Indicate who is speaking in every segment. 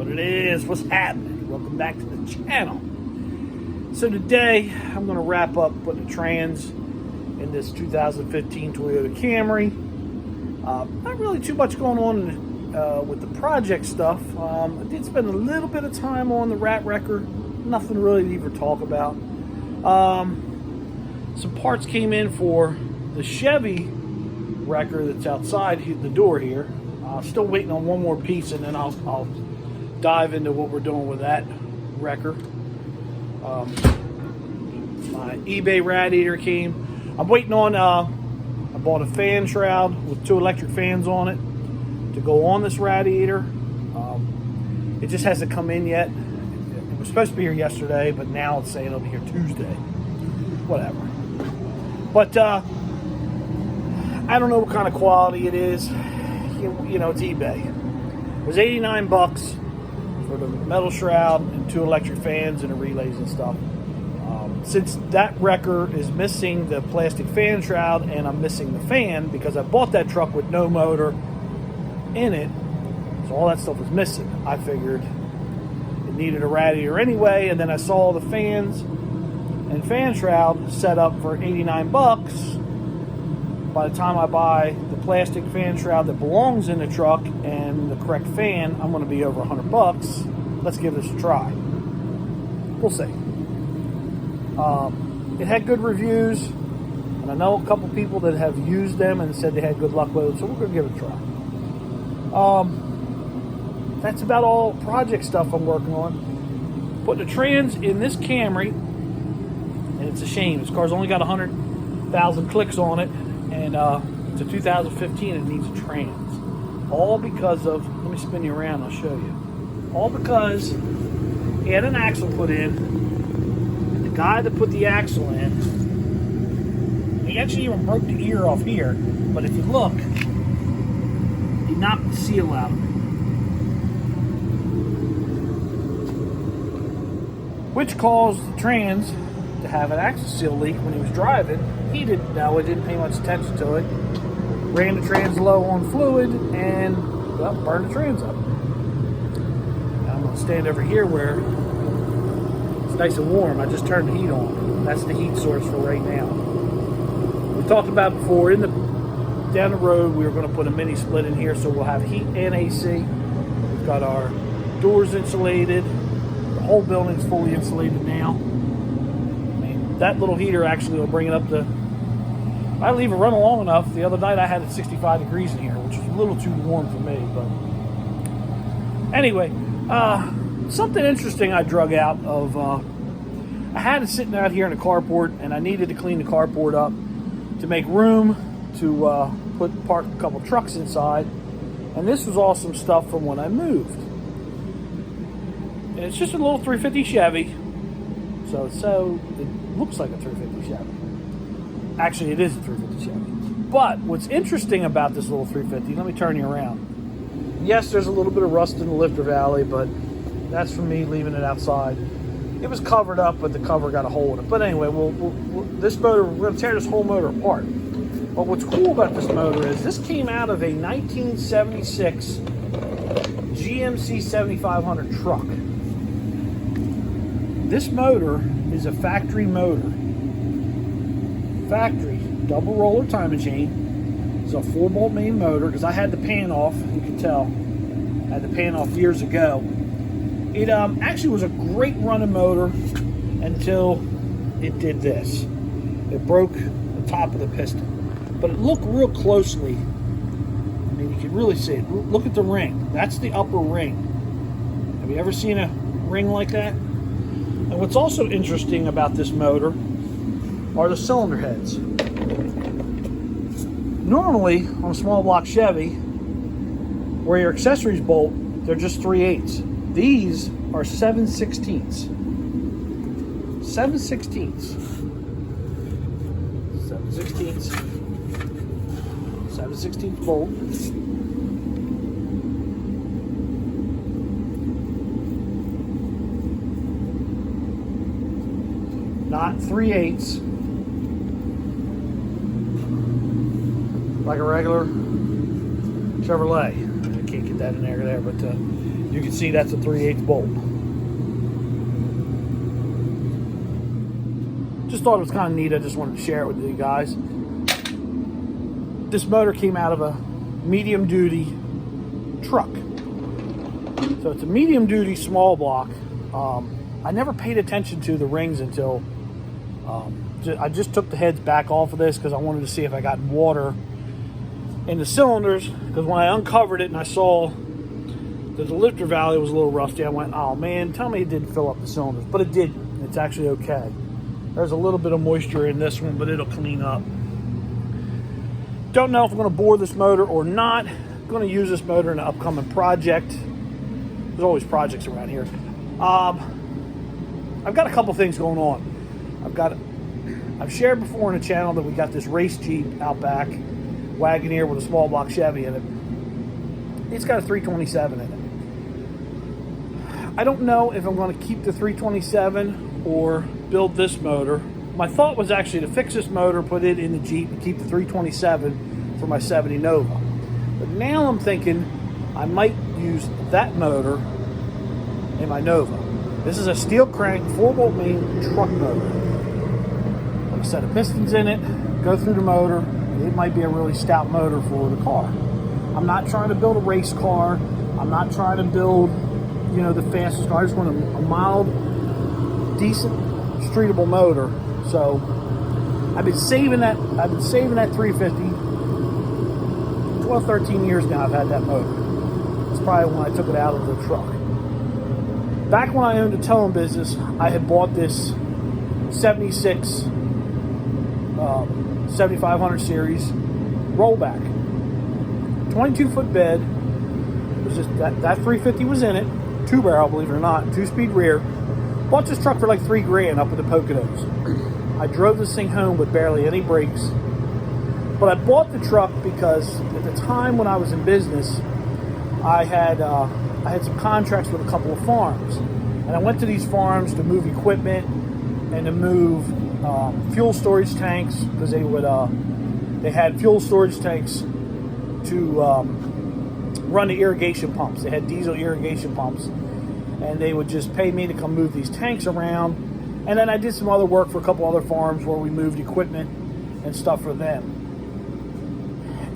Speaker 1: what it is. What's happening? Welcome back to the channel. So today I'm going to wrap up putting the trans in this 2015 Toyota Camry. Not really too much going on with the project stuff. I did spend a little bit of time on the rat wrecker. Nothing really to even talk about. Some parts came in for the Chevy wrecker that's outside the door here. Still waiting on one more piece, and then I'll dive into what we're doing with that wrecker. My eBay radiator came. I'm waiting on, I bought a fan shroud with 2 electric fans on it to go on this radiator. It just hasn't come in yet. It was supposed to be here yesterday, but now it's saying it'll be here Tuesday. Whatever. But I don't know what kind of quality it is. You know, it's eBay. It was 89 bucks for the metal shroud and 2 electric fans and the relays and stuff. Since that wrecker is missing the plastic fan shroud and I'm missing the fan because I bought that truck with no motor in it, so all that stuff was missing. I figured it needed a radiator anyway, and then I saw the fans and fan shroud set up for 89 bucks. By the time I buy the plastic fan shroud that belongs in the truck and the correct fan, I'm going to be over 100 bucks. Let's give this a try. We'll see. It had good reviews, and I know a couple people that have used them and said they had good luck with it, so we're going to give it a try. That's about all project stuff I'm working on. Putting the trans in this Camry, and it's a shame. This car's only got 100,000 clicks on it. And it's a 2015, it needs a trans. All because of, let me spin you around, I'll show you. All because he had an axle put in, and the guy that put the axle in, he actually even broke the ear off here, but if you look, he knocked the seal out of it. Which caused the trans to have an axle seal leak when he was driving. He didn't know it, didn't pay much attention to it. Ran the trans low on fluid and, well, burned the trans up. Now I'm going to stand over here where it's nice and warm. I just turned the heat on. That's the heat source for right now. We talked about before, down the road, we were going to put a mini split in here, so we'll have heat and AC. We've got our doors insulated. The whole building's fully insulated now. That little heater actually will bring it up to, I leave it running long enough. The other night I had it 65 degrees in here, which was a little too warm for me. But anyway, something interesting I drug out of, I had it sitting out here in the carport, and I needed to clean the carport up to make room to park a couple trucks inside. And this was all some stuff from when I moved. And it's just a little 350 Chevy. So it looks like a 350 Chevy. Actually, it is a 350 Chevy. But what's interesting about this little 350, let me turn you around. Yes, there's a little bit of rust in the lifter valley, but that's from me leaving it outside. It was covered up, but the cover got a hole in it. But anyway, this motor, we're going to tear this whole motor apart. But what's cool about this motor is this came out of a 1976 GMC 7500 truck. This motor is a factory motor. Factory double roller timing chain. It's a 4-bolt main motor because I had the pan off. You can tell. I had the pan off years ago. It actually was a great running motor until it did this. It broke the top of the piston. But look real closely. I mean, you can really see it. Look at the ring. That's the upper ring. Have you ever seen a ring like that? And what's also interesting about this motor are the cylinder heads. Normally, on a small block Chevy, where your accessories bolt, they're just 3/8. These are 7/16. 7/16. 7/16. 7/16 bolt. Not 3/8 like a regular Chevrolet. I can't get that in there, but You can see that's a 3/8 bolt. Just thought it was kind of neat. I just wanted to share it with you guys. This motor came out of a medium duty truck. So it's a medium duty small block. I never paid attention to the rings until I just took the heads back off of this because I wanted to see if I got water in the cylinders, because when I uncovered it and I saw that the lifter valve was a little rusty, I went, oh man, tell me it didn't fill up the cylinders. But it didn't. It's actually okay. There's a little bit of moisture in this one, but it'll clean up. Don't know if I'm going to bore this motor or not. I'm going to use this motor in an upcoming project. There's always projects around here. I've got a couple things going on. I've shared before in the channel that we got this race Jeep out back, Wagoneer with a small block Chevy in it. It's got a 327 in it. I don't know if I'm going to keep the 327 or build this motor. My thought was actually to fix this motor, put it in the Jeep, and keep the 327 for my 70 Nova. But now I'm thinking I might use that motor in my Nova. This is a steel crank, 4-bolt main truck motor. Like a set of pistons in it, go through the motor. It might be a really stout motor for the car. I'm not trying to build a race car. I'm not trying to build, the fastest car. I just want a mild, decent, streetable motor. So I've been saving that 350. 12, 13 years now I've had that motor. It's probably when I took it out of the truck. Back when I owned a towing business, I had bought this 76 7500 series rollback. 22-foot bed. It was just that 350 was in it. 2-barrel, believe it or not, 2-speed rear. Bought this truck for like $3,000 up at the Poconos. I drove this thing home with barely any brakes. But I bought the truck because at the time when I was in business, I had some contracts with a couple of farms. And I went to these farms to move equipment and to move fuel storage tanks, because they had fuel storage tanks to run the irrigation pumps. They had diesel irrigation pumps, and they would just pay me to come move these tanks around. And then I did some other work for a couple other farms where we moved equipment and stuff for them.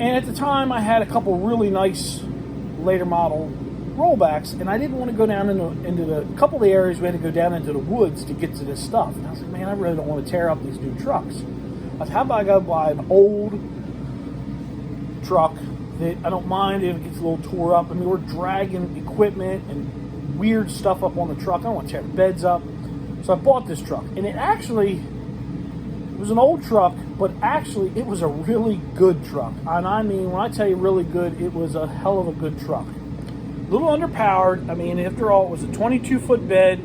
Speaker 1: And at the time, I had a couple really nice later model rollbacks, and I didn't want to go down into the couple of the areas we had to go down into the woods to get to this stuff. And I was like, man, I really don't want to tear up these new trucks. I said, how about I go buy an old truck that I don't mind if it gets a little tore up. I mean, we're dragging equipment and weird stuff up on the truck. I don't want to tear the beds up. So I bought this truck, and it was an old truck, but actually it was a really good truck. And I mean, when I tell you really good, it was a hell of a good truck. A little underpowered. I mean, after all, it was a 22-foot bed,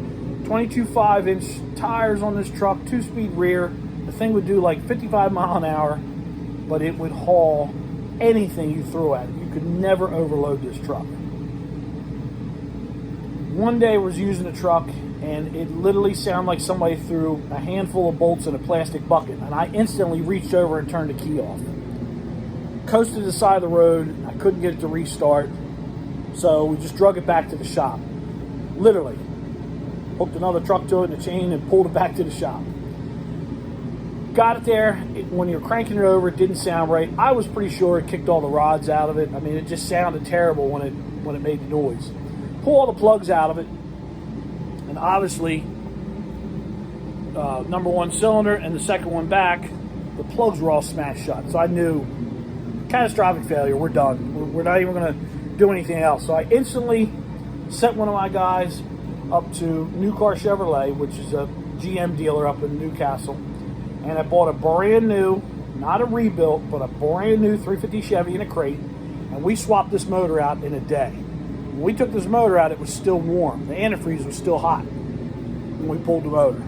Speaker 1: 22 5-inch tires on this truck, 2-speed rear. The thing would do like 55 mile an hour, but it would haul anything you threw at it. You could never overload this truck. One day I was using the truck, and it literally sounded like somebody threw a handful of bolts in a plastic bucket, and I instantly reached over and turned the key off. Coasted to the side of the road. I couldn't get it to restart, so we just drug it back to the shop. Literally. Hooked another truck to it in a chain and pulled it back to the shop. Got it there. When you're cranking it over, it didn't sound right. I was pretty sure it kicked all the rods out of it. I mean, it just sounded terrible when it made the noise. Pull all the plugs out of it, and obviously, number one cylinder and the second one back, the plugs were all smashed shut. So I knew, catastrophic failure. We're done. We're not even going to do anything else. So I instantly sent one of my guys up to New Car Chevrolet, which is a GM dealer up in Newcastle, and I bought a brand new, not a rebuilt, but a brand new 350 Chevy in a crate, and we swapped this motor out in a day. When we took this motor out, it was still warm. The antifreeze was still hot when we pulled the motor.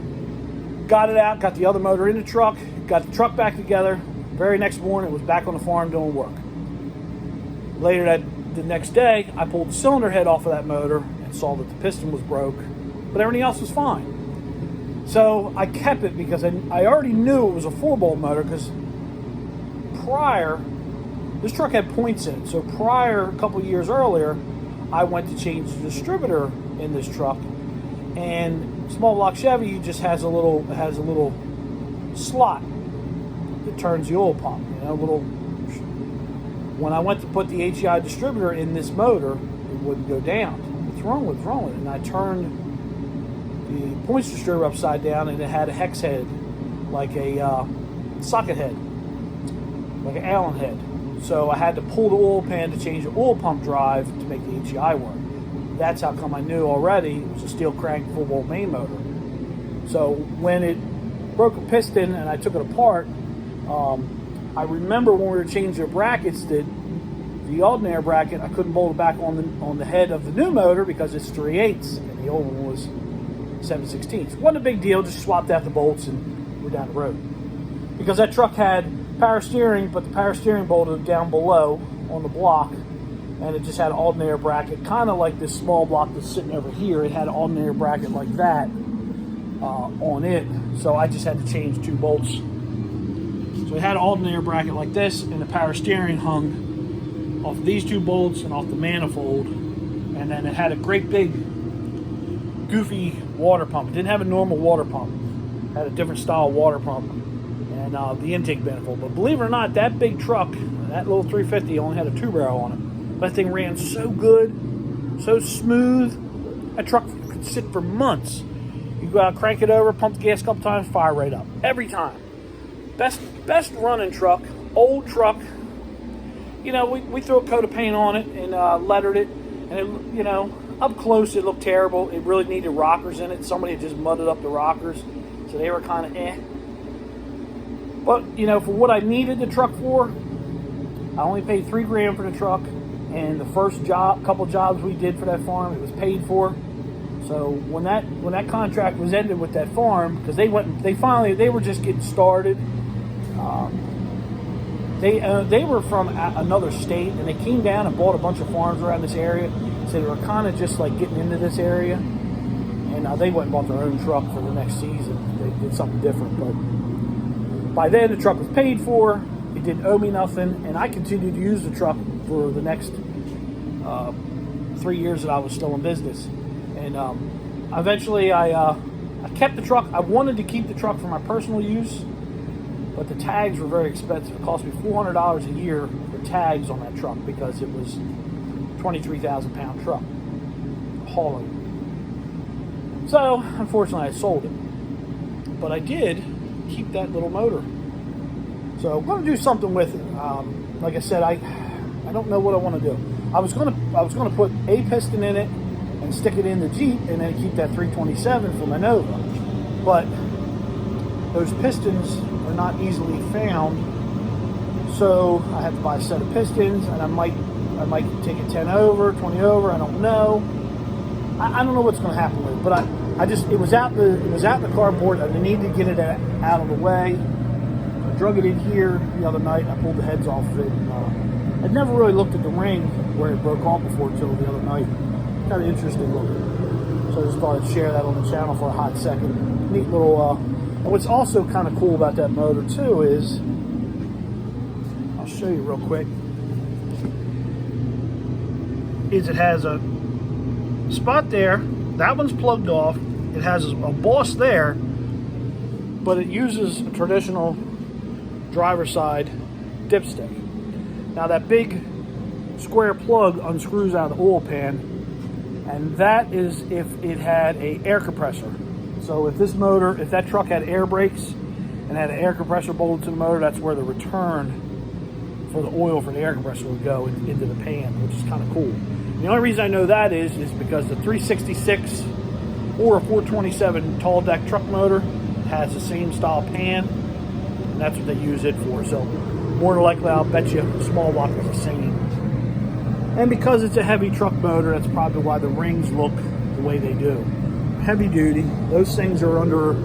Speaker 1: Got it out, got the other motor in the truck, got the truck back together. Very next morning, it was back on the farm doing work. Later the next day, I pulled the cylinder head off of that motor and saw that the piston was broke, but everything else was fine. So I kept it because I already knew it was a 4-bolt motor, because prior, this truck had points in it. So prior, a couple years earlier, I went to change the distributor in this truck, and small block Chevy just has a little slot that turns the oil pump. When I went to put the HEI distributor in this motor, it wouldn't go down. What's wrong with it? And I turned the points distributor upside down, and it had a hex head, like a socket head, like an Allen head. So I had to pull the oil pan to change the oil pump drive to make the HEI work. That's how come I knew already it was a steel crank 4-volt main motor. So when it broke a piston and I took it apart, I remember when we were changing the brackets that the alternator bracket, I couldn't bolt it back on the head of the new motor because it's 3/8 and the old one was 7/16. Wasn't a big deal, just swapped out the bolts and we're down the road. Because that truck had power steering, but the power steering bolted down below on the block, and it just had an alternator bracket, kind of like this small block that's sitting over here. It had an alternator bracket like that on it, so I just had to change 2 bolts. So it had an alternator bracket like this, and the power steering hung off these 2 bolts and off the manifold, and then it had a great big goofy water pump. It didn't have a normal water pump. It had a different style of water pump, and the intake manifold. But believe it or not, that big truck, that little 350, only had a 2-barrel on it. That thing ran so good, so smooth. That truck could sit for months. You go out, crank it over, pump the gas a couple times, fire right up. Every time. Best running truck, old truck. We threw a coat of paint on it and lettered it. And it, up close it looked terrible. It really needed rockers in it. Somebody had just mudded up the rockers. So they were kind of eh. But, for what I needed the truck for, I only paid $3,000 for the truck. And the first couple jobs we did for that farm, it was paid for. So when that contract was ended with that farm, because they were just getting started. They were from another state, and they came down and bought a bunch of farms around this area. So they were kind of just like getting into this area. And they went and bought their own truck for the next season. They did something different, but by then the truck was paid for. It didn't owe me nothing, and I continued to use the truck for the next 3 years that I was still in business. And eventually I kept the truck. I wanted to keep the truck for my personal use, but the tags were very expensive. It cost me $400 a year for tags on that truck because it was a 23,000 pound truck hauling. So unfortunately I sold it, but I did keep that little motor. So I'm going to do something with it. Like I said, I don't know what I want to do. I was going to put a piston in it and stick it in the Jeep, and then keep that 327 for my Nova. But those pistons are not easily found, so I have to buy a set of pistons, and I might take it 10 over, 20 over. I don't know. I don't know what's going to happen with it. But it was out the cardboard. I needed to get it out of the way. I drug it in here the other night. I pulled the heads off of it. I'd never really looked at the ring where it broke off before until the other night. Kind of interesting looking. So I just thought I'd share that on the channel for a hot second. Neat little. And what's also kind of cool about that motor too is, I'll show you real quick, is it has a spot there. That one's plugged off. It has a boss there, but it uses a traditional driver side dipstick. Now that big square plug unscrews out of the oil pan, and that is if it had an air compressor. So if that truck had air brakes and had an air compressor bolted to the motor, that's where the return for the oil for the air compressor would go into the pan, which is kind of cool. And the only reason I know that is because the 366 or a 427 tall deck truck motor has the same style pan, and that's what they use it for. So more than likely, I'll bet you small block is the same. And because it's a heavy truck motor, that's probably why the rings look the way they do. Heavy duty. Those things are under,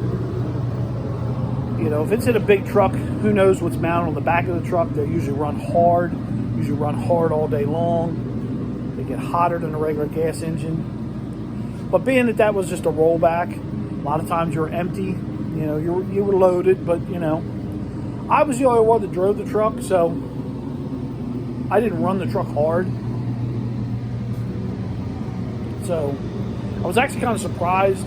Speaker 1: if it's in a big truck, who knows what's mounted on the back of the truck. They usually run hard all day long. They get hotter than a regular gas engine. But being that was just a rollback, a lot of times you're empty. You were loaded, but I was the only one that drove the truck, so I didn't run the truck hard. So I was actually kind of surprised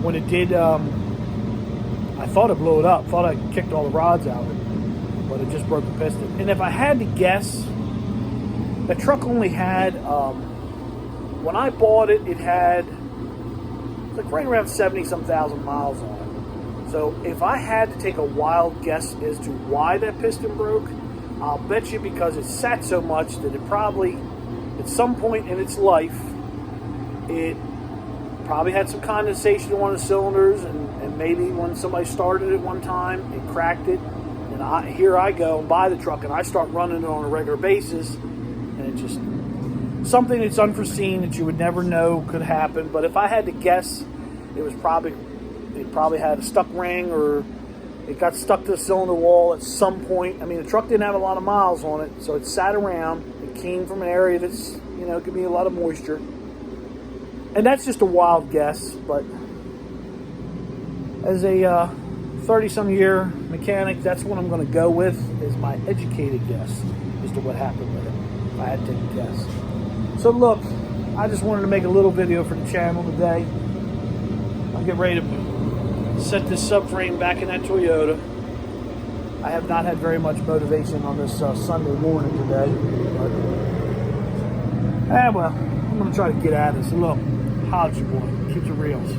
Speaker 1: when it did. I thought it blew it up. Thought I kicked all the rods out of it, but it just broke the piston. And if I had to guess, the truck only had, when I bought it, it had like right around 70-some thousand miles on it. So if I had to take a wild guess as to why that piston broke, I'll bet you because it sat so much that it probably, at some point in its life, it probably had some condensation in one of the cylinders, and maybe when somebody started it one time, it cracked it. And here I go and buy the truck, and I start running it on a regular basis, and it just, something that's unforeseen that you would never know could happen. But if I had to guess, it probably had a stuck ring, or it got stuck to the cylinder wall at some point. I mean, the truck didn't have a lot of miles on it, so it sat around. It came from an area that's, you know, could be a lot of moisture. And that's just a wild guess, but as a 30-some year mechanic, that's what I'm going to go with, is my educated guess as to what happened with it, if I had to take a guess. So look, I just wanted to make a little video for the channel today. I'll get ready to set this subframe back in that Toyota. I have not had very much motivation on this Sunday morning today, but well, I'm going to try to get at it. So look, Hodge boy, keep the reels.